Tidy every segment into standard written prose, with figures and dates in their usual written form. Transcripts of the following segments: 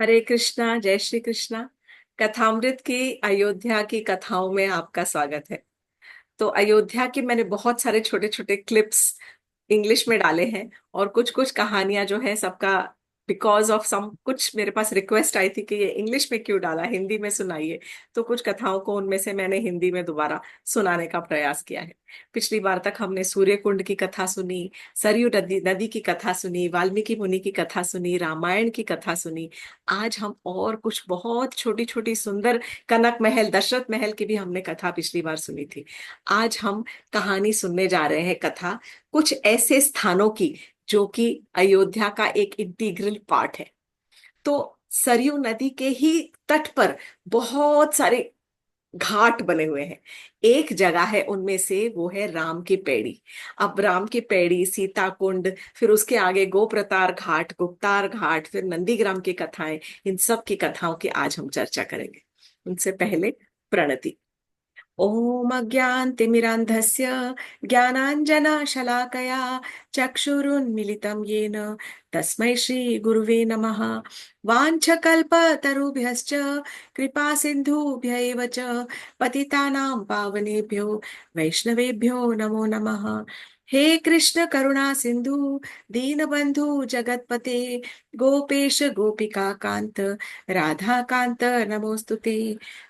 हरे कृष्णा, जय श्री कृष्णा। कथामृत की अयोध्या की कथाओं में आपका स्वागत है। तो अयोध्या के मैंने बहुत सारे छोटे छोटे क्लिप्स इंग्लिश में डाले हैं, और कुछ कुछ कहानियां जो है सबका बिकॉज ऑफ सम कुछ मेरे पास रिक्वेस्ट आई थी कि ये इंग्लिश में क्यों डाला, हिंदी में सुनाइए। तो कुछ कथाओं को उनमें से मैंने हिंदी में दोबारा सुनाने का प्रयास किया है। पिछली बार तक हमने सूर्य कुंड की कथा सुनी, सरयू नदी नदी की कथा सुनी, वाल्मीकि मुनि की कथा सुनी, रामायण की कथा सुनी। आज हम और कुछ बहुत छोटी छोटी सुंदर, कनक महल, दशरथ महल की भी हमने कथा पिछली बार सुनी थी। आज हम कहानी सुनने जा रहे हैं, कथा कुछ ऐसे स्थानों की जो कि अयोध्या का एक इंटीग्रल पार्ट है। तो सरयू नदी के ही तट पर बहुत सारे घाट बने हुए हैं। एक जगह है उनमें से, वो है राम की पैड़ी। अब राम की पैड़ी, सीता कुंड, फिर उसके आगे गोप्रतार घाट, गुप्तार घाट, फिर नंदीग्राम की कथाएं, इन सब की कथाओं की आज हम चर्चा करेंगे। उनसे पहले प्रणति। ओम अज्ञानतिमिरान्धस्य ज्ञानाञ्जनशलाकया चक्षुरुन्मीलितं येन तस्मै श्रीगुरुवे नमः। वाञ्छकल्पतरुभ्यश्च कृपा सिन्धुभ्य एव च पतितानां पावनेभ्यो वैष्णवेभ्यो नमो नमः। हे कृष्ण करुणा सिंधु दीनबंधु जगतपते गोपेश गोपिका कांत राधा कांत नमोस्तुते।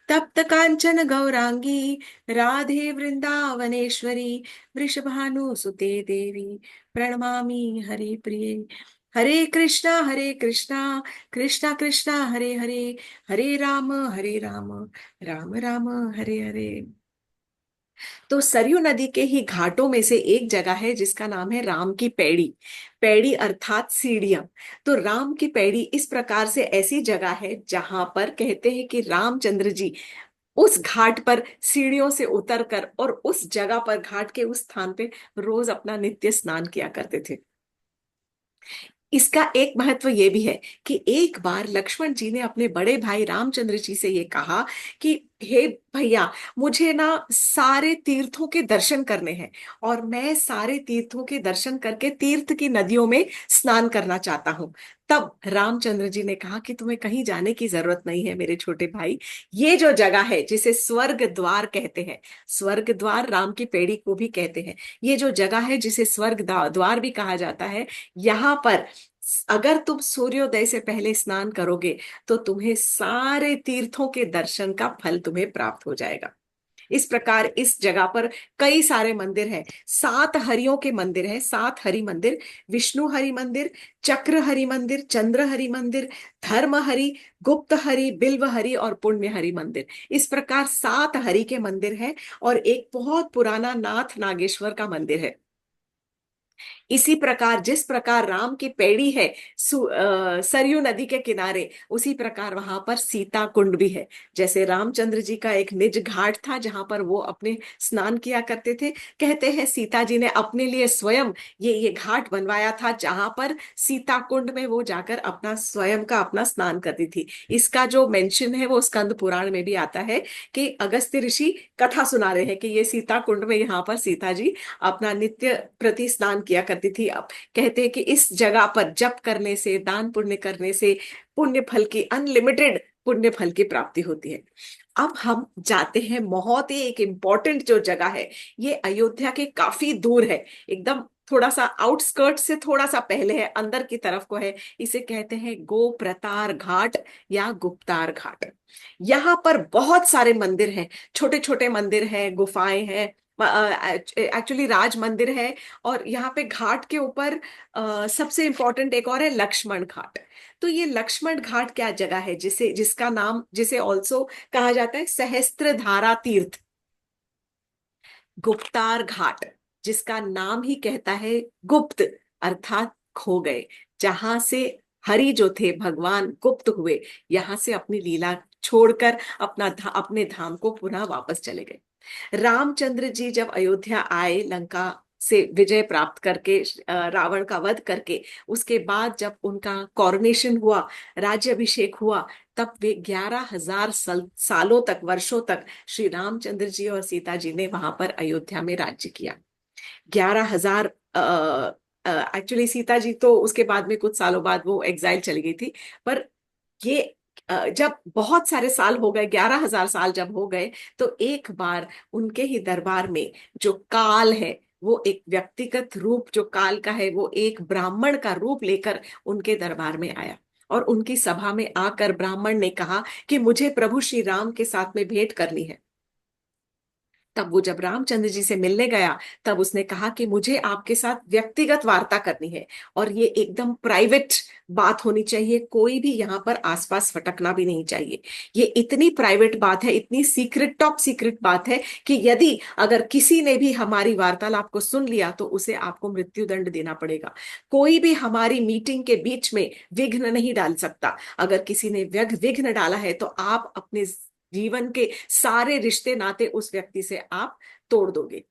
तप्त कांचन गौरांगी राधे वृंदावनेश्वरी वृषभानुसुते देवी प्रणमामि हरि प्रिये। हरे कृष्णा कृष्णा कृष्णा हरे हरे, हरे राम राम राम हरे हरे। तो सरयू नदी के ही घाटों में से एक जगह है जिसका नाम है राम की पैड़ी। पैड़ी अर्थात सीढ़ियां। तो राम की पैड़ी इस प्रकार से ऐसी जगह है जहां पर कहते हैं कि रामचंद्र जी उस घाट पर सीढ़ियों से उतरकर और उस जगह पर, घाट के उस स्थान पे रोज अपना नित्य स्नान किया करते थे। इसका एक महत्व ये भी है कि एक बार लक्ष्मण जी ने अपने बड़े भाई रामचंद्र जी से ये कहा कि हे भैया, मुझे ना सारे तीर्थों के दर्शन करने हैं, और मैं सारे तीर्थों के दर्शन करके तीर्थ की नदियों में स्नान करना चाहता हूँ। तब रामचंद्र जी ने कहा कि तुम्हें कहीं जाने की जरूरत नहीं है मेरे छोटे भाई। ये जो जगह है जिसे स्वर्ग द्वार कहते हैं, स्वर्ग द्वार राम की पेड़ी को भी कहते हैं, ये जो जगह है जिसे स्वर्ग द्वार भी कहा जाता है, यहाँ पर अगर तुम सूर्योदय से पहले स्नान करोगे तो तुम्हें सारे तीर्थों के दर्शन का फल तुम्हें प्राप्त हो जाएगा। इस प्रकार इस जगह पर कई सारे मंदिर हैं। 7 हरियों के मंदिर हैं, 7 हरि मंदिर। विष्णु हरि मंदिर, चक्र हरि मंदिर, चंद्र हरि मंदिर, धर्म हरि, गुप्त हरि, बिल्व हरि और पुण्य हरि मंदिर। इस प्रकार 7 हरि के मंदिर हैं, और एक बहुत पुराना नाथ नागेश्वर का मंदिर है। इसी प्रकार जिस प्रकार राम की पैड़ी है सरयू नदी के किनारे, उसी प्रकार वहां पर सीता कुंड भी है। जैसे रामचंद्र जी का एक निज घाट था जहां पर वो अपने स्नान किया करते थे, कहते हैं सीता जी ने अपने लिए स्वयं ये घाट बनवाया था जहां पर सीता कुंड में वो जाकर अपना स्वयं का अपना स्नान करती थी। इसका जो मेंशन है वो स्कंद पुराण में भी आता है कि अगस्त्य ऋषि कथा सुना रहे हैं कि ये सीता कुंड में यहाँ पर सीता जी अपना नित्य प्रति स्नान किया करती थी। अब कहते हैं कि इस जगह पर जप करने से, दान पुण्य करने से पुण्य फल की, अनलिमिटेड पुण्य फल की प्राप्ति होती है। अब हम जाते हैं बहुत ही एक इम्पॉर्टेंट जो जगह है, ये अयोध्या के काफी दूर है, एकदम थोड़ा सा आउटस्कर्ट से थोड़ा सा पहले है, अंदर की तरफ को है। इसे कहते हैं गोप्रतार घाट या गुप्तार घाट। यहाँ पर बहुत सारे मंदिर हैं, छोटे छोटे मंदिर हैं, गुफाएं हैं, एक्चुअली राज मंदिर है। और यहाँ पे घाट के ऊपर सबसे इंपॉर्टेंट एक और है लक्ष्मण घाट। तो ये लक्ष्मण घाट क्या जगह है, जिसका नाम, जिसे ऑल्सो कहा जाता है सहस्त्र धारा तीर्थ। गुप्तार घाट, जिसका नाम ही कहता है गुप्त, अर्थात खो गए, जहां से हरि जो थे भगवान गुप्त हुए, यहाँ से अपनी लीला छोड़कर अपने धाम को पुनः वापस चले गए। रामचंद्र जी जब अयोध्या आए, लंका से विजय प्राप्त करके, रावण का वध करके, उसके बाद जब उनका कॉरोनेशन हुआ, राज्यभिषेक हुआ, तब वे 11,000 सालों तक, वर्षों तक श्री रामचंद्र जी और सीता जी ने वहां पर अयोध्या में राज्य किया। 11,000। एक्चुअली सीता जी तो उसके बाद में कुछ सालों बाद वो एग्जाइल चली गई थी, पर ये जब बहुत सारे साल हो गए, 11,000 साल जब हो गए, तो एक बार उनके ही दरबार में जो काल है, वो एक व्यक्तिगत रूप जो काल का है, वो एक ब्राह्मण का रूप लेकर उनके दरबार में आया। और उनकी सभा में आकर ब्राह्मण ने कहा कि मुझे प्रभु श्री राम के साथ में भेंट करनी है। तब वो जब रामचंद्र जी से मिलने गया, तब उसने कहा कि मुझे आपके साथ व्यक्तिगत वार्ता करनी है, और ये एकदम प्राइवेट बात होनी चाहिए, कोई भी यहाँ पर आसपास फटकना भी नहीं चाहिए। ये इतनी प्राइवेट बात है, इतनी सीक्रेट, टॉप सीक्रेट बात है कि यदि अगर किसी ने भी हमारी वार्तालाप को सुन लिया तो उसे आपको मृत्यु दंड देना पड़ेगा। कोई भी हमारी मीटिंग के बीच में विघ्न नहीं डाल सकता। अगर किसी ने विघ्न डाला है तो आप अपने जीवन के सारे रिश्ते नाते उस व्यक्ति से आप तोड़ दोगे।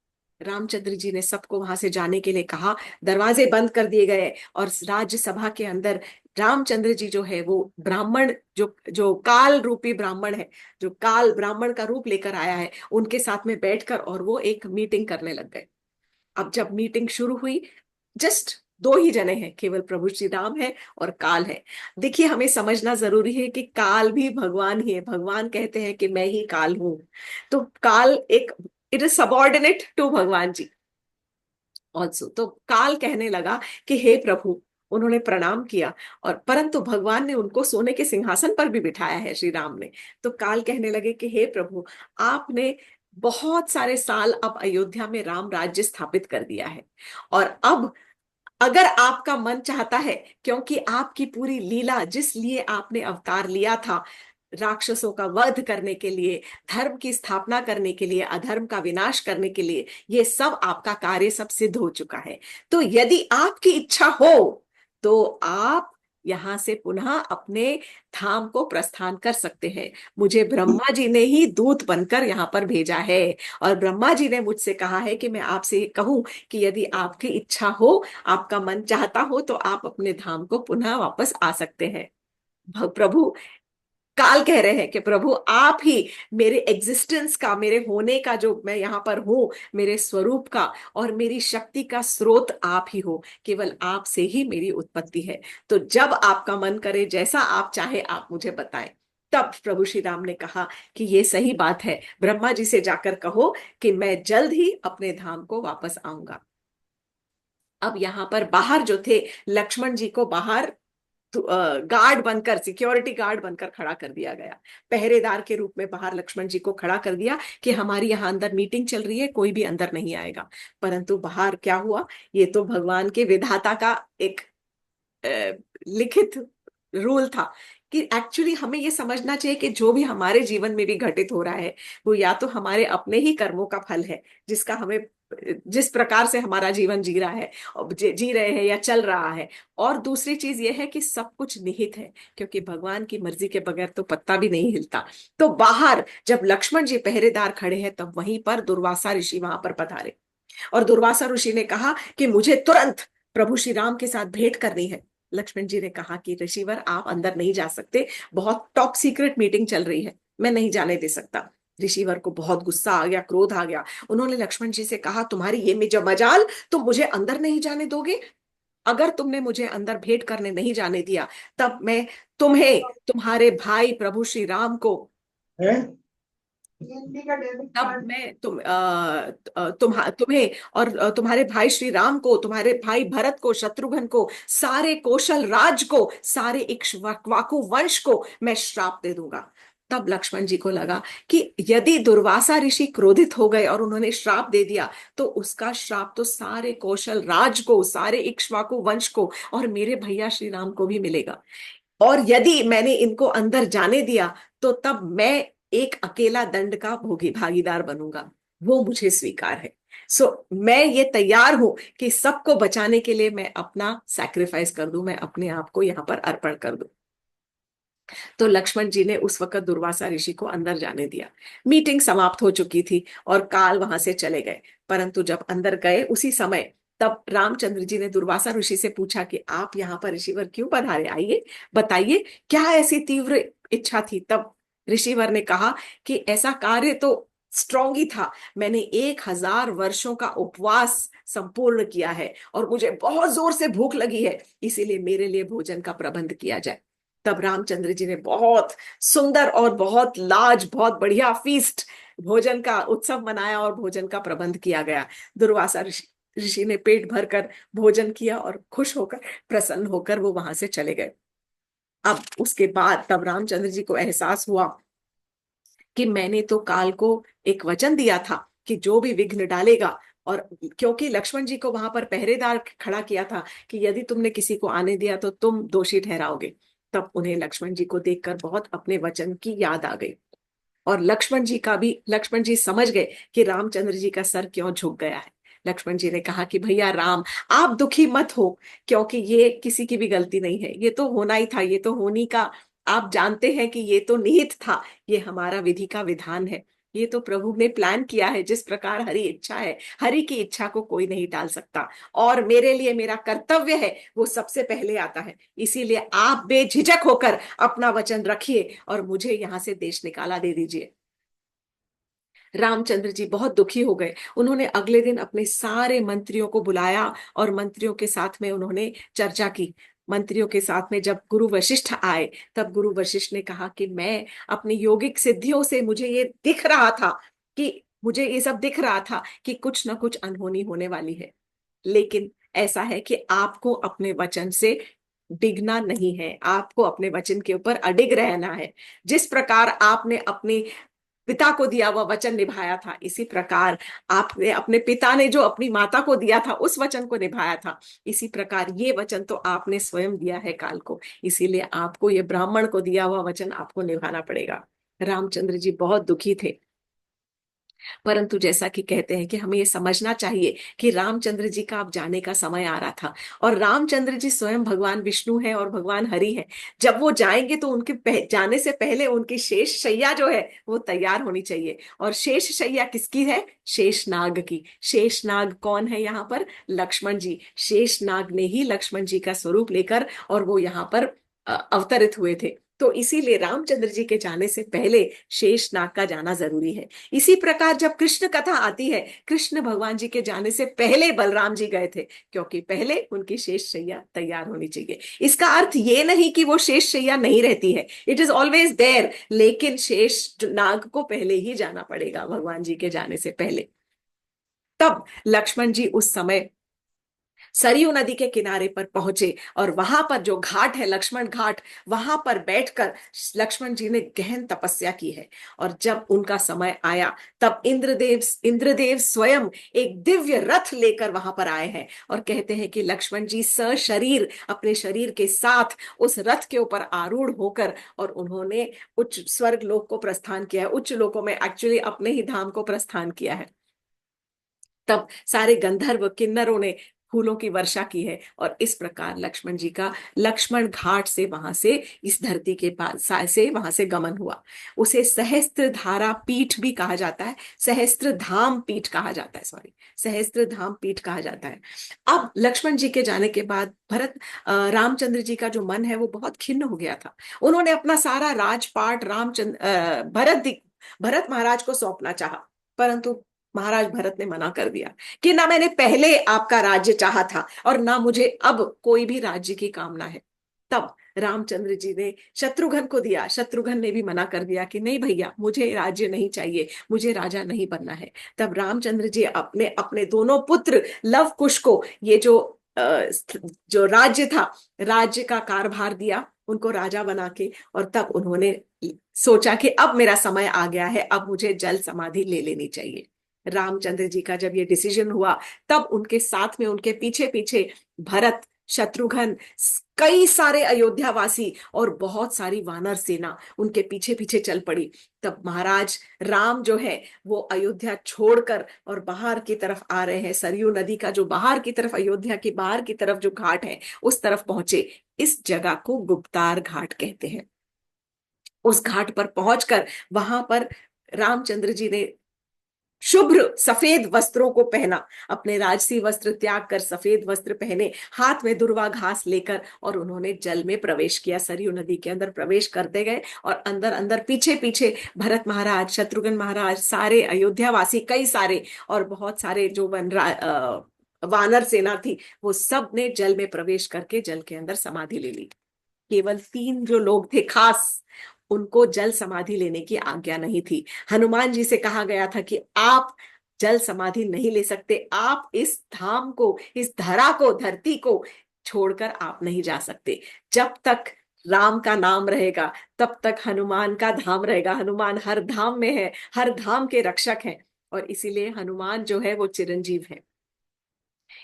रामचंद्र जी ने सबको वहां से जाने के लिए कहा, दरवाजे बंद कर दिए गए, और राज्यसभा के अंदर रामचंद्र जी जो है वो ब्राह्मण, जो जो काल रूपी ब्राह्मण है, जो काल ब्राह्मण का रूप लेकर आया है, उनके साथ में बैठकर और वो एक मीटिंग करने लग गए। अब जब मीटिंग शुरू हुई, जस्ट दो ही जने हैं, केवल प्रभु श्री राम है और काल है। देखिए, हमें समझना जरूरी है कि काल भी भगवान ही है। भगवान कहते हैं कि मैं ही काल हूं। तो काल एक, इट इज सबॉर्डिनेट टू भगवान जी ऑल्सो। तो काल कहने लगा कि हे प्रभु, उन्होंने प्रणाम किया, और परंतु भगवान ने उनको सोने के सिंहासन पर भी बिठाया है, श्री राम ने। तो काल कहने लगे कि हे प्रभु, आपने बहुत सारे साल अब अयोध्या में राम राज्य स्थापित कर दिया है, और अब अगर आपका मन चाहता है, क्योंकि आपकी पूरी लीला, जिस लिए आपने अवतार लिया था, राक्षसों का वध करने के लिए, धर्म की स्थापना करने के लिए, अधर्म का विनाश करने के लिए, ये सब आपका कार्य सब सिद्ध हो चुका है। तो यदि आपकी इच्छा हो तो आप यहां से पुनः अपने धाम को प्रस्थान कर सकते हैं। मुझे ब्रह्मा जी ने ही दूत बनकर यहाँ पर भेजा है, और ब्रह्मा जी ने मुझसे कहा है कि मैं आपसे कहूं कि यदि आपकी इच्छा हो, आपका मन चाहता हो, तो आप अपने धाम को पुनः वापस आ सकते हैं। प्रभु काल कह रहे हैं कि प्रभु आप ही मेरे एग्जिस्टेंस का, मेरे होने का, जो मैं यहाँ पर हूँ, मेरे स्वरूप का और मेरी शक्ति का स्रोत आप ही हो। केवल आप से ही मेरी उत्पत्ति है। तो जब आपका मन करे, जैसा आप चाहे, आप मुझे बताएं। तब प्रभु श्री राम ने कहा कि ये सही बात है, ब्रह्मा जी से जाकर कहो कि मैं जल्द ही अपने धाम को वापस आऊंगा। अब यहाँ पर बाहर जो थे, लक्ष्मण जी को बाहर गार्ड बनकर, सिक्योरिटी गार्ड बनकर खड़ा कर दिया गया। पहरेदार के रूप में बाहर लक्ष्मण जी को खड़ा कर दिया कि हमारी यहाँ अंदर मीटिंग चल रही है, कोई भी अंदर नहीं आएगा। परंतु बाहर क्या हुआ, ये तो भगवान के विधाता का एक लिखित रूल था कि एक्चुअली हमें ये समझना चाहिए कि जो भी हमारे जीवन में भी घटित हो रहा है, वो या तो हमारे अपने ही कर्मों का फल है, जिसका हमें, जिस प्रकार से हमारा जीवन जी रहा है, जी रहे हैं या चल रहा है। और दूसरी चीज ये है कि सब कुछ निहित है, क्योंकि भगवान की मर्जी के बगैर तो पत्ता भी नहीं हिलता। तो बाहर जब लक्ष्मण जी पहरेदार खड़े हैं, तब वहीं पर दुर्वासा ऋषि वहां पर पधारे, और दुर्वासा ऋषि ने कहा कि मुझे तुरंत प्रभु श्री राम के साथ भेंट करनी है। लक्ष्मण जी ने कहा कि ऋषिवर, आप अंदर नहीं जा सकते, बहुत टॉप सीक्रेट मीटिंग चल रही है, मैं नहीं जाने दे सकता। ऋषिवर को बहुत गुस्सा आ गया, क्रोध आ गया। उन्होंने लक्ष्मण जी से कहा, तुम्हारी ये में जो मजाल, तुम मुझे अंदर नहीं जाने दोगे? अगर तुमने मुझे अंदर भेंट करने नहीं जाने दिया, तब मैं तुम्हें, तुम्हारे भाई प्रभु श्री राम को, है। तब मैं तुम्हें और तुम्हारे भाई श्री राम को, तुम्हारे भाई भरत को, शत्रुघ्न को, सारे कौशल राज को, सारे इक्ष्वाकु वंश को मैं श्राप दे दूंगा। तब लक्ष्मण जी को लगा कि यदि दुर्वासा ऋषि क्रोधित हो गए और उन्होंने श्राप दे दिया, तो उसका श्राप तो सारे कौशल राज को, सारे इक्ष्वाकु वंश को और मेरे भैया श्री राम को भी मिलेगा। और यदि मैंने इनको अंदर जाने दिया, तो तब मैं एक अकेला दंड का भोगी भागीदार बनूंगा। वो मुझे स्वीकार है। मैं ये तैयार हूं कि सबको बचाने के लिए मैं अपना सैक्रिफाइस कर दूं, मैं अपने आप को यहाँ पर अर्पण कर दूं। तो लक्ष्मण जी ने उस वक्त दुर्वासा ऋषि को अंदर जाने दिया। मीटिंग समाप्त हो चुकी थी और काल वहां से चले गए। परंतु जब अंदर गए उसी समय, तब रामचंद्र जी ने दुर्वासा ऋषि से पूछा कि आप यहाँ पर ऋषिवर क्यों पधारे, आइए बताइए, क्या ऐसी तीव्र इच्छा थी? तब ऋषिवर ने कहा कि ऐसा कार्य तो स्ट्रॉन्ग ही था, मैंने 1,000 वर्षों का उपवास संपूर्ण किया है और मुझे बहुत जोर से भूख लगी है, इसीलिए मेरे लिए भोजन का प्रबंध किया जाए। तब रामचंद्र जी ने बहुत सुंदर और बहुत बढ़िया फीस्ट, भोजन का उत्सव मनाया और भोजन का प्रबंध किया गया। दुर्वासा ऋषि ऋषि ने पेट भरकर भोजन किया और खुश होकर, प्रसन्न होकर वो वहां से चले गए। अब उसके बाद तब रामचंद्र जी को एहसास हुआ कि मैंने तो काल को एक वचन दिया था कि जो भी विघ्न डालेगा, और क्योंकि लक्ष्मण जी को वहां पर पहरेदार खड़ा किया था कि यदि तुमने किसी को आने दिया तो तुम दोषी ठहराओगे, तब उन्हें लक्ष्मण जी को देखकर बहुत अपने वचन की याद आ गई। और लक्ष्मण जी समझ गए कि रामचंद्र जी का सर क्यों झुक गया है। लक्ष्मण जी ने कहा कि भैया राम, आप दुखी मत हो, क्योंकि ये किसी की भी गलती नहीं है, ये तो होना ही था, ये तो होनी का, आप जानते हैं कि ये तो निहित था, ये हमारा विधि का विधान है, ये तो प्रभु ने प्लान किया है। जिस प्रकार हरि इच्छा है, हरि की इच्छा को कोई नहीं टाल सकता, और मेरे लिए मेरा कर्तव्य है वो सबसे पहले आता है। इसीलिए आप बेझिझक होकर अपना वचन रखिए और मुझे यहां से देश निकाला दे दीजिए। रामचंद्र जी बहुत दुखी हो गए। उन्होंने अगले दिन अपने सारे मंत्रियों को बुलाया और मंत्रियों के साथ में उन्होंने चर्चा की। मंत्रियों के साथ में जब गुरु वशिष्ठ आए, तब गुरु वशिष्ठ ने कहा कि मैं अपनी योगिक सिद्धियों से मुझे ये दिख रहा था, कि मुझे ये सब दिख रहा था कि कुछ ना कुछ अनहोनी होने वाली है, लेकिन ऐसा है कि आपको अपने वचन से डिगना नहीं है, आपको अपने वचन के ऊपर अडिग रहना है। जिस प्रकार आपने अपने पिता को दिया हुआ वचन निभाया था, इसी प्रकार आपने अपने पिता ने जो अपनी माता को दिया था उस वचन को निभाया था, इसी प्रकार ये वचन तो आपने स्वयं दिया है काल को, इसीलिए आपको ये ब्राह्मण को दिया हुआ वचन आपको निभाना पड़ेगा। रामचंद्र जी बहुत दुखी थे, परंतु जैसा कि कहते हैं कि हमें ये समझना चाहिए कि रामचंद्र जी का अब जाने का समय आ रहा था, और रामचंद्र जी स्वयं भगवान विष्णु है और भगवान हरि है। जब वो जाएंगे तो उनके जाने से पहले उनकी शेष शैया जो है वो तैयार होनी चाहिए। और शेष शैया किसकी है? शेषनाग की। शेषनाग कौन है यहाँ पर? लक्ष्मण जी। शेषनाग ने ही लक्ष्मण जी का स्वरूप लेकर और वो यहाँ पर अवतरित हुए थे। तो इसीलिए रामचंद्र जी के जाने से पहले शेषनाग का जाना जरूरी है। इसी प्रकार जब कृष्ण कथा आती है, कृष्ण भगवान जी के जाने से पहले बलराम जी गए थे, क्योंकि पहले उनकी शेष शैया तैयार होनी चाहिए। इसका अर्थ ये नहीं कि वो शेष शैया नहीं रहती है, इट इज ऑलवेज देयर, लेकिन शेष नाग को पहले ही जाना पड़ेगा भगवान जी के जाने से पहले। तब लक्ष्मण जी उस समय सरयू नदी के किनारे पर पहुंचे, और वहां पर जो घाट है लक्ष्मण घाट, वहां पर बैठकर लक्ष्मण जी ने गहन तपस्या की है। और जब उनका समय आया, तब इंद्रदेव स्वयं एक दिव्य रथ लेकर वहां पर आए हैं, और कहते हैं कि लक्ष्मण जी सशरीर अपने शरीर के साथ उस रथ के ऊपर आरूढ़ होकर, और उन्होंने उच्च स्वर्ग लोक को प्रस्थान किया है, उच्च लोकों में एक्चुअली अपने ही धाम को प्रस्थान किया है। तब सारे गंधर्व किन्नरों ने फूलों की वर्षा की है, और इस प्रकार लक्ष्मण जी का लक्ष्मण घाट से वहां से इस धरती के पास से वहां से गमन हुआ। उसे सहस्त्र धारा पीठ भी कहा जाता है, सहस्त्र धाम पीठ कहा जाता है, सॉरी, सहस्त्र धाम पीठ कहा जाता है। अब लक्ष्मण जी के जाने के बाद रामचंद्र जी का जो मन है वो बहुत खिन्न हो गया था। उन्होंने अपना सारा राजपाट भरत महाराज को सौंपना चाहा, परंतु महाराज भरत ने मना कर दिया कि ना मैंने पहले आपका राज्य चाहा था और ना मुझे अब कोई भी राज्य की कामना है। तब रामचंद्र जी ने शत्रुघ्न को दिया, शत्रुघ्न ने भी मना कर दिया कि नहीं भैया, मुझे राज्य नहीं चाहिए, मुझे राजा नहीं बनना है। तब रामचंद्र जी अपने अपने दोनों पुत्र लव कुश को ये जो राज्य था, राज्य का कारभार दिया उनको राजा बना के, और तब उन्होंने सोचा कि अब मेरा समय आ गया है, अब मुझे जल समाधि ले लेनी चाहिए। रामचंद्र जी का जब ये डिसीजन हुआ, तब उनके साथ में उनके पीछे पीछे भरत, शत्रुघ्न, कई सारे अयोध्यावासी और बहुत सारी वानर सेना उनके पीछे पीछे चल पड़ी। तब महाराज राम जो है वो अयोध्या छोड़कर और बाहर की तरफ आ रहे हैं, सरयू नदी का जो बाहर की तरफ, अयोध्या की बाहर की तरफ जो घाट है उस तरफ पहुंचे। इस जगह को गुप्तार घाट कहते हैं। उस घाट पर पहुंचकर वहां पर रामचंद्र जी ने शुभ्र सफेद वस्त्रों को पहना, अपने राजसी वस्त्र त्याग कर सफेद वस्त्र पहने, हाथ में दुर्वा घास लेकर, और उन्होंने जल में प्रवेश किया, सरयू नदी के अंदर प्रवेश करते गए, और अंदर अंदर पीछे पीछे भरत महाराज, शत्रुघ्न महाराज, सारे अयोध्यावासी कई सारे, और बहुत सारे जो वानर सेना थी, वो सब ने जल में प्रवेश करके जल के अंदर समाधि ले ली। केवल 3 जो लोग थे खास, उनको जल समाधि लेने की आज्ञा नहीं थी। हनुमान जी से कहा गया था कि आप जल समाधि नहीं ले सकते, आप इस धाम को, इस धरा को, धरती को छोड़कर आप नहीं जा सकते। जब तक राम का नाम रहेगा तब तक हनुमान का धाम रहेगा। हनुमान हर धाम में है, हर धाम के रक्षक हैं, और इसीलिए हनुमान जो है वो चिरंजीव है।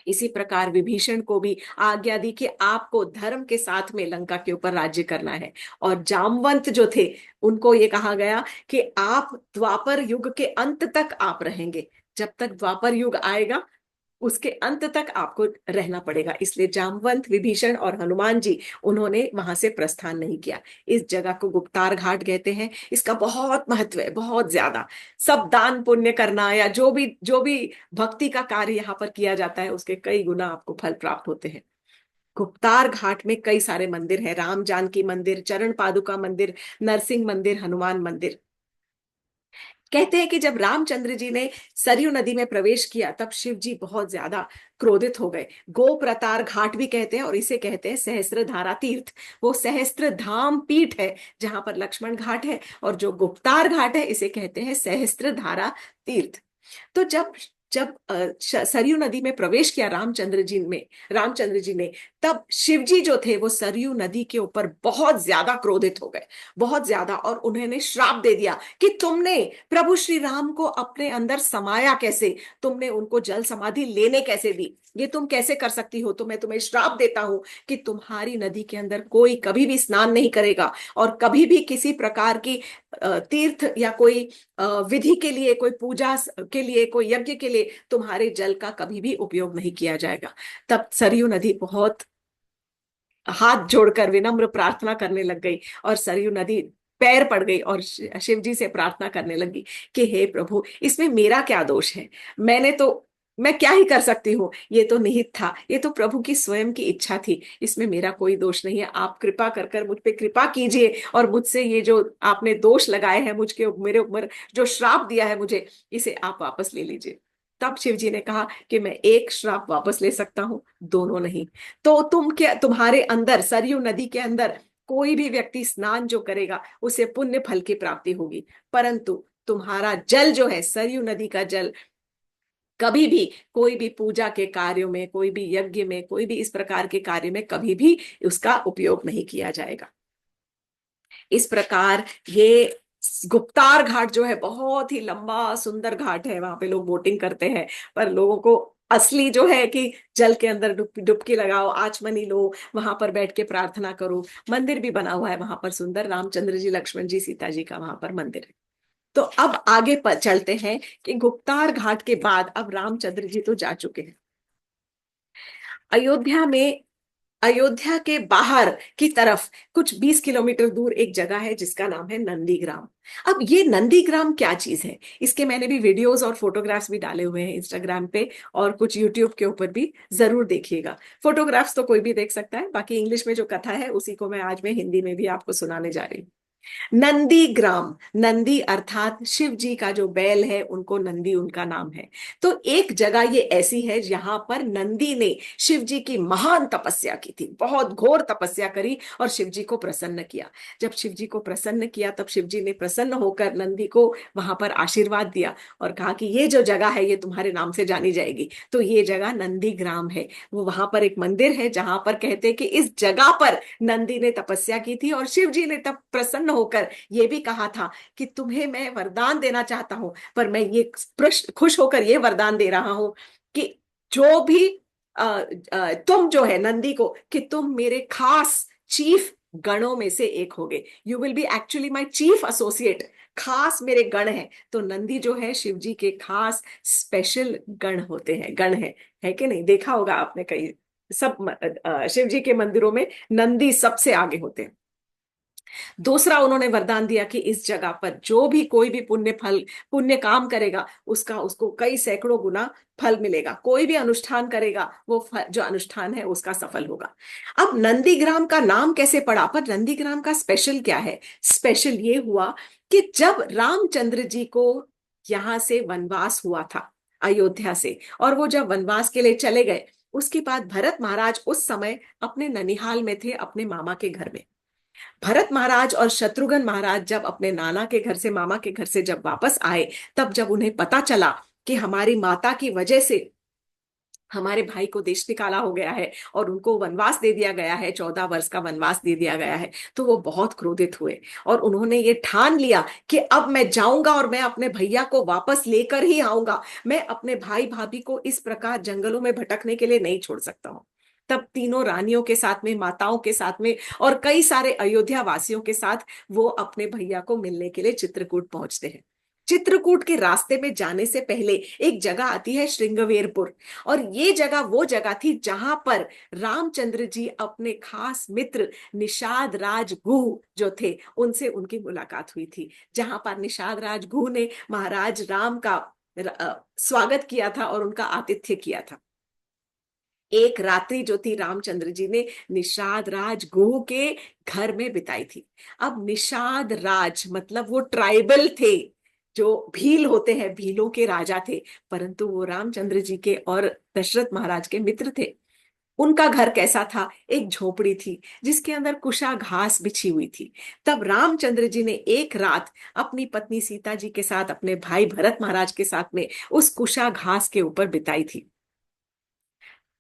इसी प्रकार विभीषण को भी आज्ञा दी कि आपको धर्म के साथ में लंका के ऊपर राज्य करना है। और जामवंत जो थे, उनको ये कहा गया कि आप द्वापर युग के अंत तक आप रहेंगे। जब तक द्वापर युग आएगा उसके अंत तक आपको रहना पड़ेगा। इसलिए जामवंत, विभीषण और हनुमान जी, उन्होंने वहां से प्रस्थान नहीं किया। इस जगह को गुप्तार घाट कहते हैं। इसका बहुत महत्व है, बहुत ज्यादा। सब दान पुण्य करना या जो भी भक्ति का कार्य यहाँ पर किया जाता है, उसके कई गुना आपको फल प्राप्त होते हैं। गुप्तार घाट में कई सारे मंदिर हैं, राम जानकी मंदिर, चरण पादुका मंदिर, नरसिंह मंदिर, हनुमान मंदिर। कहते हैं कि जब रामचंद्र जी ने सरयू नदी में प्रवेश किया तब शिव जी बहुत ज्यादा क्रोधित हो गए। गोप्रतार घाट भी कहते हैं, और इसे कहते हैं सहस्त्र धारा तीर्थ। वो सहस्त्र धाम पीठ है जहां पर लक्ष्मण घाट है, और जो गुप्तार घाट है इसे कहते हैं सहस्त्र धारा तीर्थ। तो जब जब सरयू नदी में प्रवेश किया रामचंद्र जी ने, तब शिव जी जो थे वो सरयू नदी के ऊपर बहुत ज्यादा क्रोधित हो गए, बहुत ज्यादा। और उन्होंने श्राप दे दिया कि तुमने प्रभु श्री राम को अपने अंदर समाया कैसे, तुमने उनको जल समाधि लेने कैसे दी, ये तुम कैसे कर सकती हो। तो मैं तुम्हें श्राप देता हूं कि तुम्हारी नदी के अंदर कोई कभी भी स्नान नहीं करेगा, और कभी भी किसी प्रकार की तीर्थ या कोई विधि के लिए, कोई पूजा के लिए, कोई यज्ञ के लिए तुम्हारे जल का कभी भी उपयोग नहीं किया जाएगा। तब सरयू नदी बहुत हाथ जोड़कर विनम्र प्रार्थना करने लग गई, और सरयू नदी पैर पड़ गई और शिव जी से प्रार्थना करने लगी कि हे प्रभु, इसमें मेरा क्या दोष है। मैं क्या ही कर सकती हूँ, ये तो निहित था, ये तो प्रभु की स्वयं की इच्छा थी, इसमें मेरा कोई दोष नहीं है। आप कृपा कर कर मुझ पे कृपा कीजिए, और मुझसे ये जो आपने दोष लगाए हैं मुझके, मेरे ऊपर जो श्राप दिया है मुझे, इसे आप वापस ले लीजिए। तब शिव जी ने कहा कि मैं एक श्राप वापस ले सकता हूँ, दोनों नहीं। तो तुम्हारे अंदर, सरयू नदी के अंदर कोई भी व्यक्ति स्नान जो करेगा उसे पुण्य फल की प्राप्ति होगी, परंतु तुम्हारा जल जो है, सरयू नदी का जल, कभी भी कोई भी पूजा के कार्यों में, कोई भी यज्ञ में, कोई भी इस प्रकार के कार्य में कभी भी उसका उपयोग नहीं किया जाएगा। इस प्रकार ये गुप्तार घाट जो है बहुत ही लंबा सुंदर घाट है। वहां पे लोग बोटिंग करते हैं, पर लोगों को असली जो है कि जल के अंदर डुबकी लगाओ, आचमनी लो, वहां पर बैठ के प्रार्थना करो। मंदिर भी बना हुआ है वहां पर सुंदर, रामचंद्र जी, लक्ष्मण जी, सीता जी का वहां पर मंदिर है। तो अब आगे पर चलते हैं कि गुप्तार घाट के बाद अब रामचंद्र जी तो जा चुके हैं अयोध्या में। अयोध्या के बाहर की तरफ कुछ 20 किलोमीटर दूर एक जगह है जिसका नाम है नंदीग्राम। अब ये नंदीग्राम क्या चीज है, इसके मैंने भी वीडियोस और फोटोग्राफ्स भी डाले हुए हैं इंस्टाग्राम पे, और कुछ यूट्यूब के ऊपर भी, जरूर देखिएगा। फोटोग्राफ्स तो कोई भी देख सकता है, बाकी इंग्लिश में जो कथा है उसी को मैं आज में हिंदी में भी आपको सुनाने जा रही हूँ। नंदी ग्राम, नंदी अर्थात शिव जी का जो बैल है, उनको नंदी उनका नाम है। तो एक जगह ये ऐसी है जहां पर नंदी ने शिव जी की महान तपस्या की थी, बहुत घोर तपस्या करी और शिव जी को प्रसन्न किया। जब शिव जी को प्रसन्न किया तब शिव जी ने प्रसन्न होकर नंदी को वहां पर आशीर्वाद दिया और कहा कि ये जो जगह है ये तुम्हारे नाम से जानी जाएगी। तो ये जगह नंदी ग्राम है। वो वहां पर एक मंदिर है जहां पर कहते हैं कि इस जगह पर नंदी ने तपस्या की थी, और शिव जी ने तब प्रसन्न होकर ये भी कहा था कि तुम्हें मैं वरदान देना चाहता हूं, पर मैं ये खुश होकर ये वरदान दे रहा हूं कि जो भी तुम जो है नंदी को, कि तुम मेरे खास चीफ गणों में से एक होगे। You will be actually my chief associate, खास मेरे गण हैं। तो नंदी जो है शिव जी के खास स्पेशल गण होते हैं, गण है कि नहीं, देखा होगा आपने कई, सब शिव जी के मंदिरों में नंदी सबसे आगे होते हैं। दूसरा उन्होंने वरदान दिया कि इस जगह पर जो भी कोई भी पुण्य काम करेगा उसका उसको कई सैकड़ों गुना फल मिलेगा। कोई भी अनुष्ठान करेगा वो जो अनुष्ठान है उसका सफल होगा। अब नंदीग्राम का नाम कैसे पड़ा, पर नंदीग्राम का स्पेशल क्या है? स्पेशल ये हुआ कि जब रामचंद्र जी को यहां से वनवास हुआ था अयोध्या से, और वो जब वनवास के लिए चले गए, उसके बाद भरत महाराज उस समय अपने ननिहाल में थे, अपने मामा के घर में। भरत महाराज और शत्रुघ्न महाराज जब अपने नाना के घर से, मामा के घर से जब वापस आए, तब जब उन्हें पता चला कि हमारी माता की वजह से हमारे भाई को देश निकाला हो गया है और उनको वनवास दे दिया गया है, 14 वर्ष का वनवास दे दिया गया है, तो वो बहुत क्रोधित हुए और उन्होंने ये ठान लिया कि अब मैं जाऊंगा और मैं अपने भैया को वापस लेकर ही आऊंगा। मैं अपने भाई भाभी को इस प्रकार जंगलों में भटकने के लिए नहीं छोड़ सकता हूँ। तब तीनों रानियों के साथ में, माताओं के साथ में और कई सारे अयोध्या वासियों के साथ वो अपने भैया को मिलने के लिए चित्रकूट पहुंचते हैं। चित्रकूट के रास्ते में जाने से पहले एक जगह आती है श्रृंगवेरपुर, और ये जगह वो जगह थी जहां पर रामचंद्र जी अपने खास मित्र निषाद राज गुह जो थे उनसे उनकी मुलाकात हुई थी, जहां पर निषाद राज गुह ने महाराज राम का स्वागत किया था और उनका आतिथ्य किया था। एक रात्रि जो थी रामचंद्र जी ने निषाद राज गुह के घर में बिताई थी। अब निषाद राज मतलब वो ट्राइबल थे, जो भील होते हैं, भीलों के राजा थे, परंतु वो रामचंद्र जी के और दशरथ महाराज के मित्र थे। उनका घर कैसा था? एक झोपड़ी थी जिसके अंदर कुशा घास बिछी हुई थी। तब रामचंद्र जी ने एक रात अपनी पत्नी सीता जी के साथ, अपने भाई भरत महाराज के साथ में उस कुशा घास के ऊपर बिताई थी।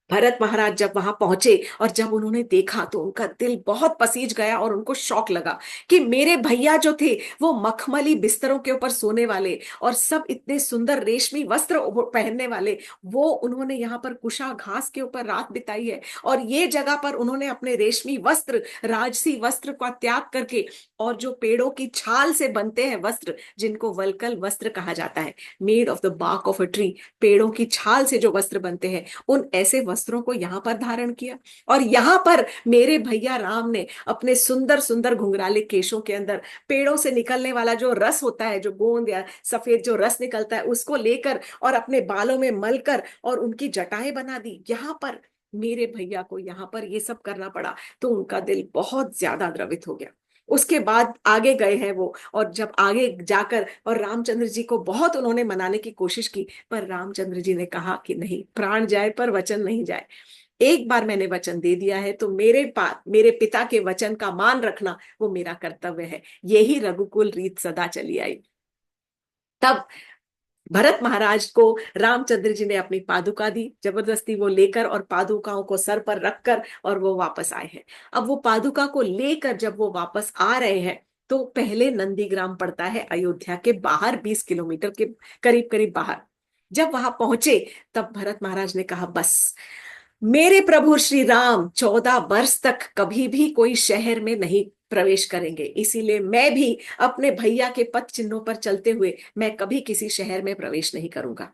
भरत महाराज जब वहां पहुंचे और जब उन्होंने देखा तो उनका दिल बहुत पसीज गया और उनको शौक लगा कि मेरे भैया जो थे वो मखमली बिस्तरों के ऊपर सोने वाले और सब इतने सुंदर रेशमी वस्त्र पहनने वाले, वो उन्होंने यहाँ पर कुशा घास के ऊपर रात बिताई है और ये जगह पर उन्होंने अपने रेशमी वस्त्र, राजसी वस्त्र का त्याग करके, और जो पेड़ों की छाल से बनते हैं वस्त्र जिनको वलकल वस्त्र कहा जाता है, made of the bark of a tree, पेड़ों की छाल से जो वस्त्र बनते हैं, उन ऐसे वस्त्रों को यहाँ पर धारण किया। और यहाँ पर मेरे भैया राम ने अपने सुंदर सुंदर घुंघराले केशों के अंदर पेड़ों से निकलने वाला जो रस होता है, जो गोंद या सफेद जो रस निकलता है, उसको लेकर और अपने बालों में मलकर और उनकी जटाएं बना दी। यहाँ पर मेरे भैया को यहाँ पर ये सब करना पड़ा तो उनका दिल बहुत ज्यादा द्रवित हो गया। उसके बाद आगे गए हैं वो, और जब आगे जाकर और रामचंद्र जी को बहुत उन्होंने मनाने की कोशिश की, पर रामचंद्र जी ने कहा कि नहीं, प्राण जाए पर वचन नहीं जाए। एक बार मैंने वचन दे दिया है तो मेरे पिता के वचन का मान रखना वो मेरा कर्तव्य है। यही रघुकुल रीत सदा चली आई। तब भरत महाराज को रामचंद्र जी ने अपनी पादुका दी, जबरदस्ती वो लेकर और पादुकाओं को सर पर रखकर और वो वापस आए हैं। अब वो पादुका को लेकर जब वो वापस आ रहे हैं तो पहले नंदीग्राम पड़ता है अयोध्या के बाहर, 20 किलोमीटर के करीब करीब बाहर। जब वहां पहुंचे तब भरत महाराज ने कहा, बस मेरे प्रभु श्री राम 14 वर्ष तक कभी भी कोई शहर में नहीं प्रवेश करेंगे, इसीलिए मैं भी अपने भैया के पद चिन्हों पर चलते हुए मैं कभी किसी शहर में प्रवेश नहीं करूंगा।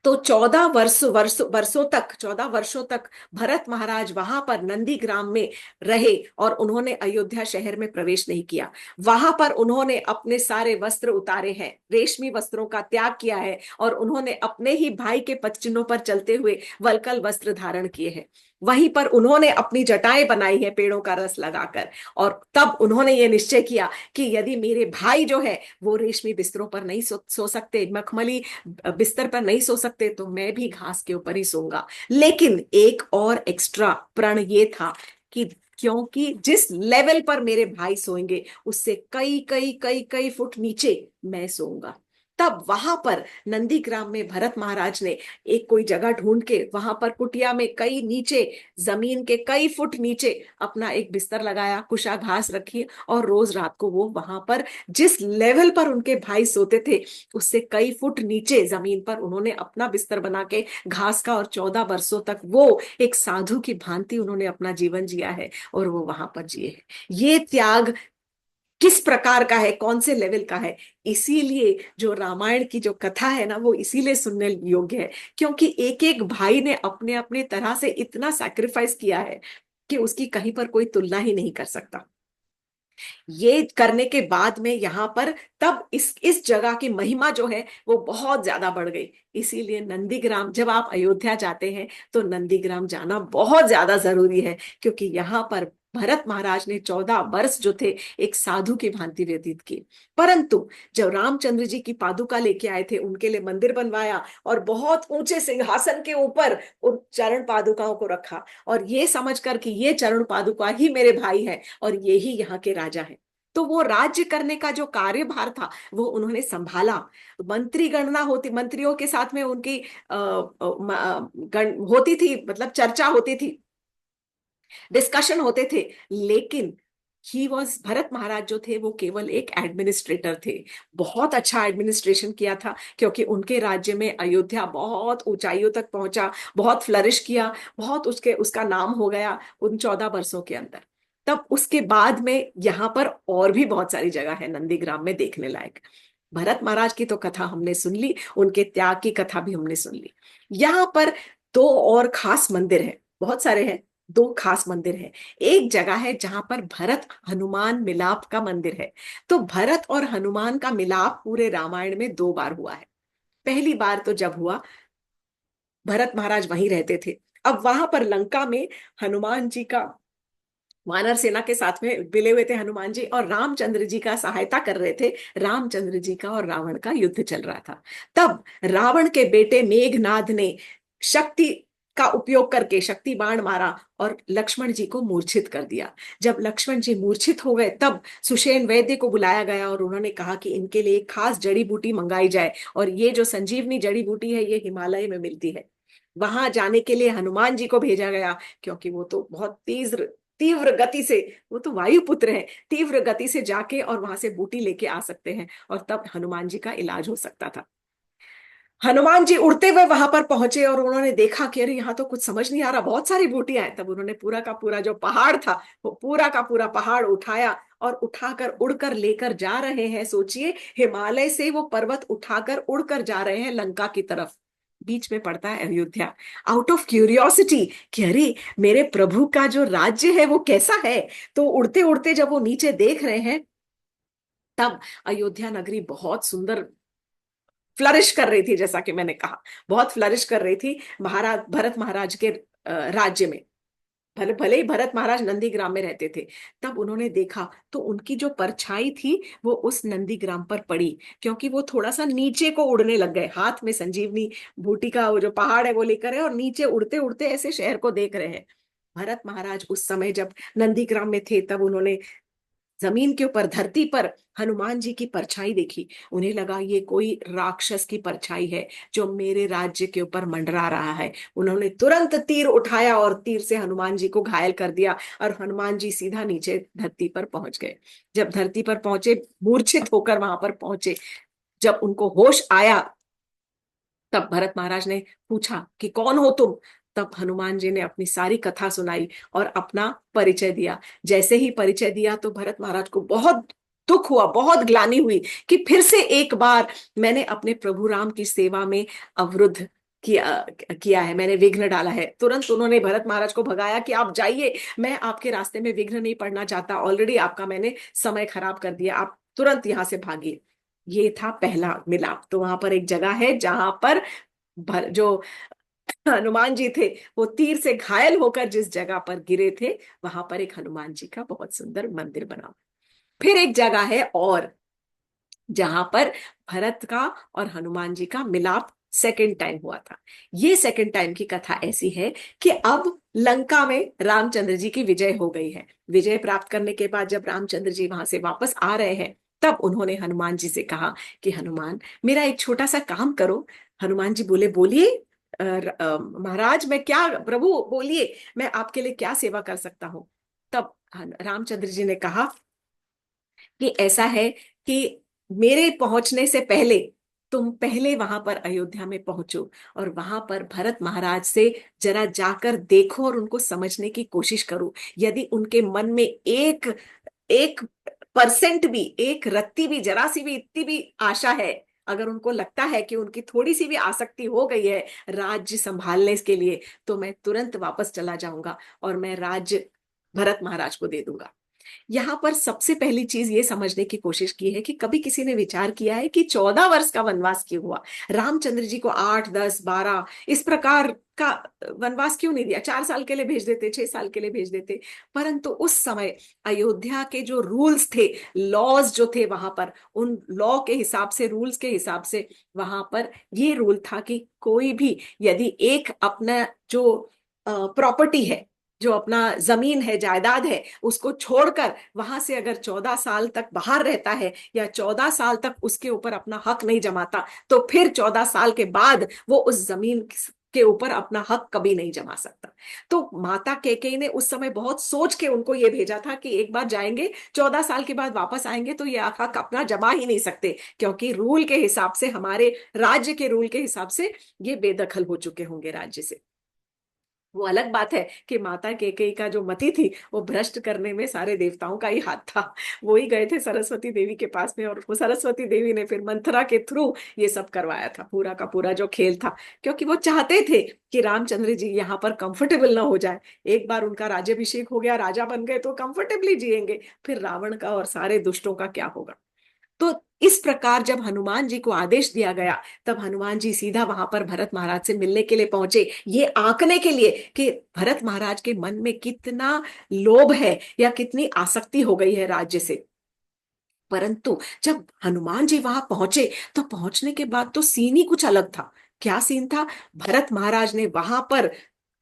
तो 14 वर्षों तक भरत महाराज वहां पर नंदीग्राम में रहे और उन्होंने अयोध्या शहर में प्रवेश नहीं किया। वहां पर उन्होंने अपने सारे वस्त्र उतारे हैं, रेशमी वस्त्रों का त्याग किया है और उन्होंने अपने ही भाई के पदचिन्हों पर चलते हुए वलकल वस्त्र धारण किए हैं। वहीं पर उन्होंने अपनी जटाएं बनाई है पेड़ों का रस लगाकर, और तब उन्होंने ये निश्चय किया कि यदि मेरे भाई जो है वो रेशमी बिस्तरों पर नहीं सो सकते, मखमली बिस्तर पर नहीं सो सकते, तो मैं भी घास के ऊपर ही सोऊंगा। लेकिन एक और एक्स्ट्रा प्रण ये था कि क्योंकि जिस लेवल पर मेरे भाई सोएंगे उससे कई कई कई कई फुट नीचे मैं सोऊंगा। तब वहां पर नंदीग्राम में भरत महाराज ने एक कोई जगह ढूंढ के वहां पर कुटिया में कई नीचे, जमीन के कई फुट नीचे अपना एक बिस्तर लगाया, कुशा घास रखी और रोज रात को वो वहां पर जिस लेवल पर उनके भाई सोते थे उससे कई फुट नीचे जमीन पर उन्होंने अपना बिस्तर बना के घास का, और 14 वर्षों तक वो एक साधु की भांति उन्होंने अपना जीवन जिया है और वो वहां पर जिए हैं। ये त्याग किस प्रकार का है, कौन से लेवल का है, इसीलिए जो रामायण की जो कथा है ना वो इसीलिए सुनने योग्य है, क्योंकि एक एक भाई ने अपने अपने तरह से इतना सैक्रिफाइस किया है कि उसकी कहीं पर कोई तुलना ही नहीं कर सकता। ये करने के बाद में यहाँ पर तब इस जगह की महिमा जो है वो बहुत ज्यादा बढ़ गई। इसीलिए नंदीग्राम, जब आप अयोध्या जाते हैं तो नंदीग्राम जाना बहुत ज्यादा जरूरी है, क्योंकि यहाँ पर भरत महाराज ने 14 वर्ष जो थे एक साधु की भांति व्यतीत की। परंतु जब रामचंद्र जी की पादुका लेके आए थे, उनके लिए मंदिर बनवाया और बहुत ऊंचे सिंहासन के ऊपर उन चरण पादुकाओं को रखा, और ये समझ कर कि ये चरण पादुका ही मेरे भाई है और ये ही यहाँ के राजा है। तो वो राज्य करने का जो कार्यभार था वो उन्होंने संभाला। मंत्री गणना होती, मंत्रियों के साथ में उनकी होती थी, मतलब चर्चा होती थी, डिस्कशन होते थे। लेकिन ही वॉज, भरत महाराज जो थे वो केवल एक एडमिनिस्ट्रेटर थे। बहुत अच्छा एडमिनिस्ट्रेशन किया था, क्योंकि उनके राज्य में अयोध्या बहुत ऊंचाइयों तक पहुंचा, बहुत फ्लरिश किया, बहुत उसके उसका नाम हो गया उन 14 वर्षों के अंदर। तब उसके बाद में यहाँ पर और भी बहुत सारी जगह है नंदीग्राम में देखने लायक। भरत महाराज की तो कथा हमने सुन ली, उनके त्याग की कथा भी हमने सुन ली। यहाँ पर दो और खास मंदिर हैं, बहुत सारे हैं, दो खास मंदिर है। एक जगह है जहां पर भरत हनुमान मिलाप का मंदिर है। तो भरत और हनुमान का मिलाप पूरे रामायण में 2 बार हुआ है। पहली बार तो जब हुआ, भरत महाराज वहीं रहते थे। अब वहां पर लंका में हनुमान जी का, वानर सेना के साथ में मिले हुए थे हनुमान जी, और रामचंद्र जी का सहायता कर रहे थे। रामचंद्र जी का और रावण का युद्ध चल रहा था। तब रावण के बेटे मेघनाद ने शक्ति का उपयोग करके शक्ति बाण मारा और लक्ष्मण जी को मूर्छित कर दिया। जब लक्ष्मण जी मूर्छित हो गए, तब सुषेण वैद्य को बुलाया गया और उन्होंने कहा कि इनके लिए एक खास जड़ी बूटी मंगाई जाए, और ये जो संजीवनी जड़ी बूटी है ये हिमालय में मिलती है। वहां जाने के लिए हनुमान जी को भेजा गया, क्योंकि वो तो बहुत तीव्र तीव्र गति से, वो तो वायुपुत्र है, तीव्र गति से जाके और वहां से बूटी लेके आ सकते हैं, और तब हनुमान जी का इलाज हो सकता था। हनुमान जी उड़ते हुए वहां पर पहुंचे और उन्होंने देखा कि अरे यहाँ तो कुछ समझ नहीं आ रहा, बहुत सारी बूटियां हैं। तब उन्होंने पूरा का पूरा जो पहाड़ था, वो पूरा का पूरा पहाड़ उठाया और उठाकर उड़कर लेकर जा रहे हैं। सोचिए, हिमालय से वो पर्वत उठाकर उड़कर जा रहे हैं लंका की तरफ। बीच में पड़ता है अयोध्या। आउट ऑफ क्यूरियोसिटी कि अरे मेरे प्रभु का जो राज्य है वो कैसा है, तो उड़ते उड़ते जब वो नीचे देख रहे हैं, तब अयोध्या नगरी बहुत सुंदर फ्लरिश कर रही थी। जैसा कि मैंने कहा, बहुत फ्लरिश कर रही थी महाराज भरत महाराज के राज्य में। भले भले ही भरत महाराज नंदीग्राम में रहते थे। तब उन्होंने देखा तो उनकी जो परछाई थी वो उस नंदीग्राम पर पड़ी, क्योंकि वो थोड़ा सा नीचे को उड़ने लग गए। हाथ में संजीवनी बूटी का वो जो पहाड़ है वो लेकर है, और नीचे उड़ते उड़ते ऐसे शहर को देख रहे हैं। भरत महाराज उस समय जब नंदीग्राम में थे, तब उन्होंने जमीन के ऊपर, धरती पर हनुमान जी की परछाई देखी। उन्हें लगा ये कोई राक्षस की परछाई है जो मेरे राज्य के ऊपर मंडरा रहा है। उन्होंने तुरंत तीर उठाया और तीर से हनुमान जी को घायल कर दिया, और हनुमान जी सीधा नीचे धरती पर पहुंच गए। जब धरती पर पहुंचे, मूर्छित होकर वहां पर पहुंचे, जब उनको होश आया, तब भरत महाराज ने पूछा कि कौन हो तुम। तब हनुमान जी ने अपनी सारी कथा सुनाई और अपना परिचय दिया। जैसे ही परिचय दिया तो भरत महाराज को बहुत दुख हुआ, बहुत ग्लानि हुई कि फिर से एक बार मैंने अपने प्रभु राम की सेवा में अवरुद्ध किया किया है, मैंने विघ्न डाला है। तुरंत उन्होंने भरत महाराज को भगाया कि आप जाइए, मैं आपके रास्ते में विघ्न नहीं पड़ना चाहता, ऑलरेडी आपका मैंने समय खराब कर दिया, आप तुरंत यहां से भागिए। ये था पहला मिलाप। तो वहां पर एक जगह है जहां पर जो हनुमान जी थे वो तीर से घायल होकर जिस जगह पर गिरे थे, वहां पर एक हनुमान जी का बहुत सुंदर मंदिर बना। फिर एक जगह है और जहां पर भरत का और हनुमान जी का मिलाप सेकंड टाइम हुआ था। ये सेकंड टाइम की कथा ऐसी है कि अब लंका में रामचंद्र जी की विजय हो गई है। विजय प्राप्त करने के बाद जब रामचंद्र जी वहां से वापस आ रहे हैं, तब उन्होंने हनुमान जी से कहा कि हनुमान, मेरा एक छोटा सा काम करो। हनुमान जी बोले, बोलिए महाराज, मैं क्या, प्रभु बोलिए, मैं आपके लिए क्या सेवा कर सकता हूँ। तब रामचंद्र जी ने कहा कि ऐसा है कि मेरे पहुंचने से पहले तुम पहले वहां पर अयोध्या में पहुंचो, और वहां पर भरत महाराज से जरा जाकर देखो और उनको समझने की कोशिश करो। यदि उनके मन में एक एक परसेंट भी, एक रत्ती भी, जरा सी भी, इतनी भी आशा है, अगर उनको लगता है कि उनकी थोड़ी सी भी आसक्ति हो गई है राज्य संभालने के लिए, तो मैं तुरंत वापस चला जाऊंगा और मैं राज्य भरत महाराज को दे दूंगा। यहाँ पर सबसे पहली चीज ये समझने की कोशिश की है कि कभी किसी ने विचार किया है कि 14 वर्ष का वनवास क्यों हुआ। रामचंद्र जी को 8, 10, 12 इस प्रकार का वनवास क्यों नहीं दिया? 4 साल के लिए भेज देते, 6 साल के लिए भेज देते। परंतु उस समय अयोध्या के जो रूल्स थे, लॉज जो थे वहां पर, उन लॉ के हिसाब से, रूल्स के हिसाब से वहां पर ये रूल था कि कोई भी यदि एक अपना जो प्रॉपर्टी है, जो अपना जमीन है, जायदाद है, उसको छोड़कर वहां से अगर 14 साल तक बाहर रहता है या 14 साल तक उसके ऊपर अपना हक नहीं जमाता, तो फिर 14 साल के बाद वो उस जमीन के ऊपर अपना हक कभी नहीं जमा सकता। तो माता कैकेयी ने उस समय बहुत सोच के उनको ये भेजा था कि एक बार जाएंगे, 14 साल के बाद वापस आएंगे तो ये हक अपना जमा ही नहीं सकते, क्योंकि रूल के हिसाब से, हमारे राज्य के रूल के हिसाब से ये बेदखल हो चुके होंगे राज्य से। वो अलग बात है कि माता कैकेयी का जो मति थी, वो भ्रष्ट करने में सारे देवताओं का ही हाथ था। वो ही गए थे सरस्वती देवी के पास में, और वो सरस्वती देवी ने फिर मंथरा के थ्रू ये सब करवाया था, पूरा का पूरा जो खेल था। क्योंकि वो चाहते थे कि रामचंद्र जी यहाँ पर कंफर्टेबल ना हो जाए। एक बार उनका राज्यभिषेक हो गया, राजा बन गए, तो कंफर्टेबली जिएंगे, फिर रावण का और सारे दुष्टों का क्या होगा। तो इस प्रकार जब हनुमान जी को आदेश दिया गया, तब हनुमान जी सीधा वहां पर भरत महाराज से मिलने के लिए पहुंचे, ये आंकने के लिए कि भरत महाराज के मन में कितना लोभ है या कितनी आसक्ति हो गई है राज्य से। परंतु जब हनुमान जी वहां पहुंचे, तो पहुंचने के बाद तो सीन ही कुछ अलग था। क्या सीन था? भरत महाराज ने वहां पर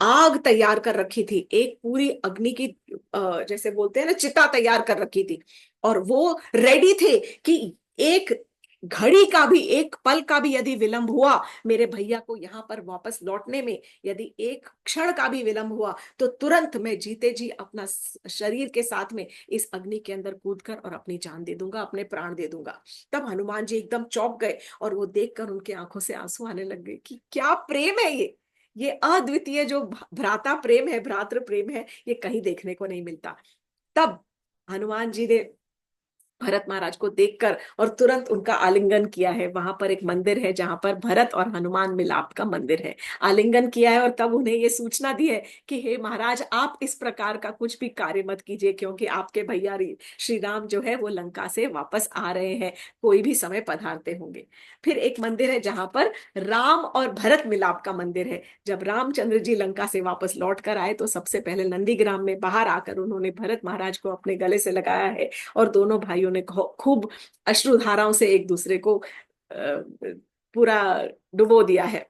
आग तैयार कर रखी थी, एक पूरी अग्नि की जैसे बोलते हैं ना, चिता तैयार कर रखी थी। और वो रेडी थे कि एक घड़ी का भी, एक पल का भी यदि विलंब हुआ, मेरे भैया को यहाँ पर वापस लौटने में यदि एक क्षण का भी विलंब हुआ, तो तुरंत मैं जीते जी अपना शरीर के साथ में इस अग्नि के अंदर कूदकर और अपनी जान दे दूंगा, अपने प्राण दे दूंगा। तब हनुमान जी एकदम चौंक गए, और वो देखकर उनके आंखों से आंसू आने लग गए कि क्या प्रेम है ये अद्वितीय जो भ्राता प्रेम है, भ्रातृ प्रेम है, ये कहीं देखने को नहीं मिलता। तब हनुमान जी ने भरत महाराज को देखकर और तुरंत उनका आलिंगन किया है। वहां पर एक मंदिर है जहां पर भरत और हनुमान मिलाप का मंदिर है, आलिंगन किया है, और तब उन्हें ये सूचना दी है कि हे महाराज, आप इस प्रकार का कुछ भी कार्य मत कीजिए, क्योंकि आपके भैया श्री राम जो है वो लंका से वापस आ रहे हैं, कोई भी समय पधारते होंगे। फिर एक मंदिर है जहां पर राम और भरत मिलाप का मंदिर है। जब रामचंद्र जी लंका से वापस लौट कर आए, तो सबसे पहले नंदीग्राम में बाहर आकर उन्होंने भरत महाराज को अपने गले से लगाया है, और दोनों भाइयों ने खूब अश्रुधाराओं से एक दूसरे को पूरा डुबो दिया है।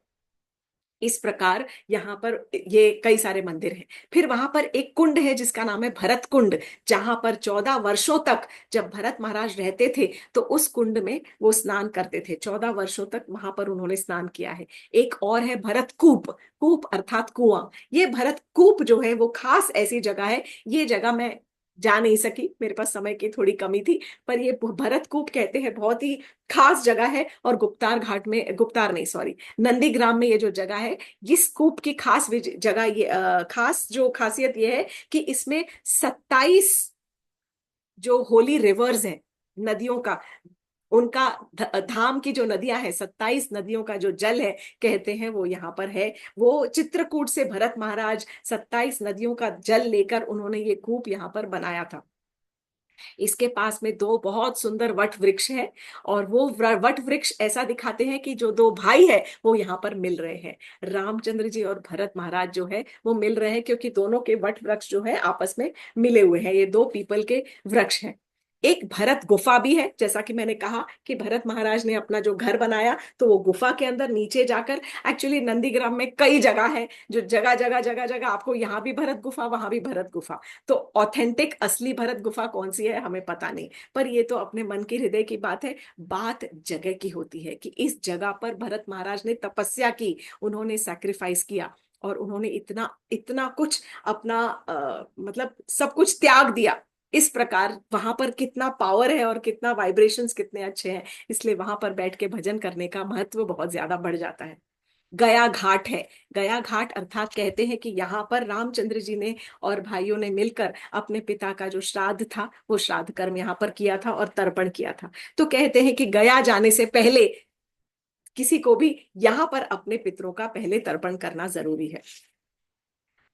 इस प्रकार यहाँ पर ये कई सारे मंदिर हैं। फिर वहां पर एक कुंड है जिसका नाम है भरत कुंड, जहां पर 14 वर्षों तक जब भरत महाराज रहते थे, तो उस कुंड में वो स्नान करते थे। 14 वर्षों तक वहां पर उन्होंने स्नान किया है। एक और है भरत कूप, कूप अर्थात कुआं। ये भरत कूप जो है वो खास ऐसी जगह है, ये जगह मैं जा नहीं सकी, मेरे पास समय की थोड़ी कमी थी। पर ये भरत कूप कहते हैं, बहुत ही खास जगह है। और गुप्तार घाट में, गुप्तार नहीं सॉरी, नंदीग्राम में ये जो जगह है, इस कूप की खास जगह ये खास जो खासियत ये है कि इसमें 27 जो होली रिवर्स हैं, नदियों का, उनका धाम की जो नदियां हैं, 27 नदियों का जो जल है, कहते हैं वो यहाँ पर है। वो चित्रकूट से भरत महाराज 27 नदियों का जल लेकर उन्होंने ये कूप यहाँ पर बनाया था। इसके पास में दो बहुत सुंदर वट वृक्ष है, और वो वट वृक्ष ऐसा दिखाते हैं कि जो दो भाई है वो यहाँ पर मिल रहे हैं। रामचंद्र जी और भरत महाराज जो है वो मिल रहे हैं, क्योंकि दोनों के वट वृक्ष जो है आपस में मिले हुए हैं। ये दो पीपल के वृक्ष हैं। एक भरत गुफा भी है, जैसा कि मैंने कहा कि भरत महाराज ने अपना जो घर बनाया, तो वो गुफा के अंदर नीचे जाकर, एक्चुअली नंदीग्राम में कई जगह है, जो जगह जगह जगह जगह आपको यहाँ भी भरत गुफा, वहां भी भरत गुफा। तो ऑथेंटिक असली भरत गुफा कौन सी है हमें पता नहीं, पर ये तो अपने मन की हृदय की बात है। बात जगह की होती है कि इस जगह पर भरत महाराज ने तपस्या की, उन्होंने सैक्रिफाइस किया, और उन्होंने इतना इतना कुछ अपना मतलब सब कुछ त्याग दिया। इस प्रकार वहां पर कितना पावर है और कितना वाइब्रेशंस कितने अच्छे हैं, इसलिए वहां पर बैठ के भजन करने का महत्व बहुत ज्यादा बढ़ जाता है। गया घाट है। गया घाट अर्थात कहते हैं कि यहाँ पर रामचंद्र जी ने और भाइयों ने मिलकर अपने पिता का जो श्राद्ध था, वो श्राद्ध कर्म यहाँ पर किया था और तर्पण किया था। तो कहते हैं कि गया जाने से पहले किसी को भी यहाँ पर अपने पितरों का पहले तर्पण करना जरूरी है।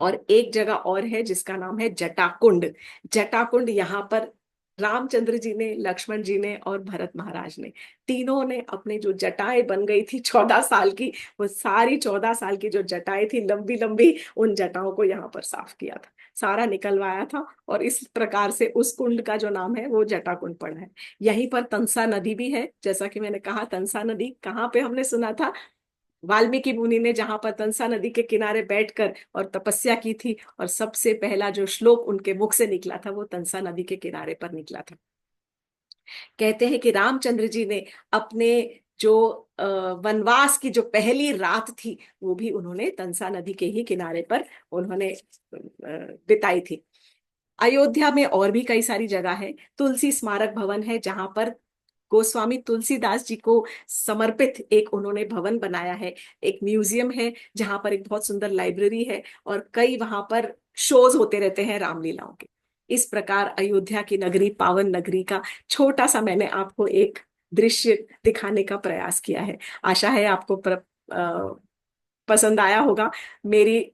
और एक जगह और है जिसका नाम है जटाकुंड। जटाकुंड यहाँ पर रामचंद्र जी ने, लक्ष्मण जी ने और भरत महाराज ने, तीनों ने अपने जो जटाएं बन गई थी 14 साल की, वो सारी 14 साल की जो जटाएं थी लंबी लंबी, उन जटाओं को यहाँ पर साफ किया था, सारा निकलवाया था। और इस प्रकार से उस कुंड का जो नाम है वो जटा कुंड पड़ा है। यहीं पर तंसा नदी भी है। जैसा कि मैंने कहा, तंसा नदी कहाँ पे हमने सुना था? वाल्मीकि मुनि ने जहां पर तंसा नदी के किनारे बैठकर और तपस्या की थी, और सबसे पहला जो श्लोक उनके मुख से निकला था वो तंसा नदी के किनारे पर निकला था। कहते हैं कि रामचंद्र जी ने अपने जो वनवास की जो पहली रात थी, वो भी उन्होंने तंसा नदी के ही किनारे पर उन्होंने बिताई थी। अयोध्या में और भी कई सारी जगह है। तुलसी स्मारक भवन है, जहां पर गोस्वामी तुलसीदास जी को समर्पित एक उन्होंने भवन बनाया है। एक म्यूजियम है जहां पर एक बहुत सुंदर लाइब्रेरी है, और कई वहां पर शोज होते रहते हैं रामलीलाओं के। इस प्रकार अयोध्या की नगरी, पावन नगरी का छोटा सा मैंने आपको एक दृश्य दिखाने का प्रयास किया है। आशा है आपको पसंद आया होगा। मेरी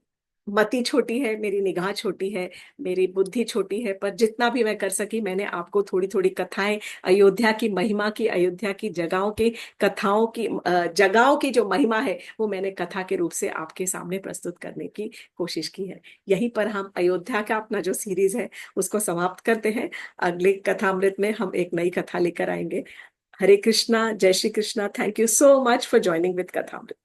मति छोटी है, मेरी निगाह छोटी है, मेरी बुद्धि छोटी है, पर जितना भी मैं कर सकी मैंने आपको थोड़ी थोड़ी कथाएं, अयोध्या की महिमा की, अयोध्या की जगहों की कथाओं की, जगहों की जो महिमा है वो मैंने कथा के रूप से आपके सामने प्रस्तुत करने की कोशिश की है। यहीं पर हम अयोध्या का अपना जो सीरीज है उसको समाप्त करते हैं। अगले कथामृत में हम एक नई कथा लेकर आएंगे। हरे कृष्णा, जय Shri Krishna. Thank you so much for joining with कथामृत।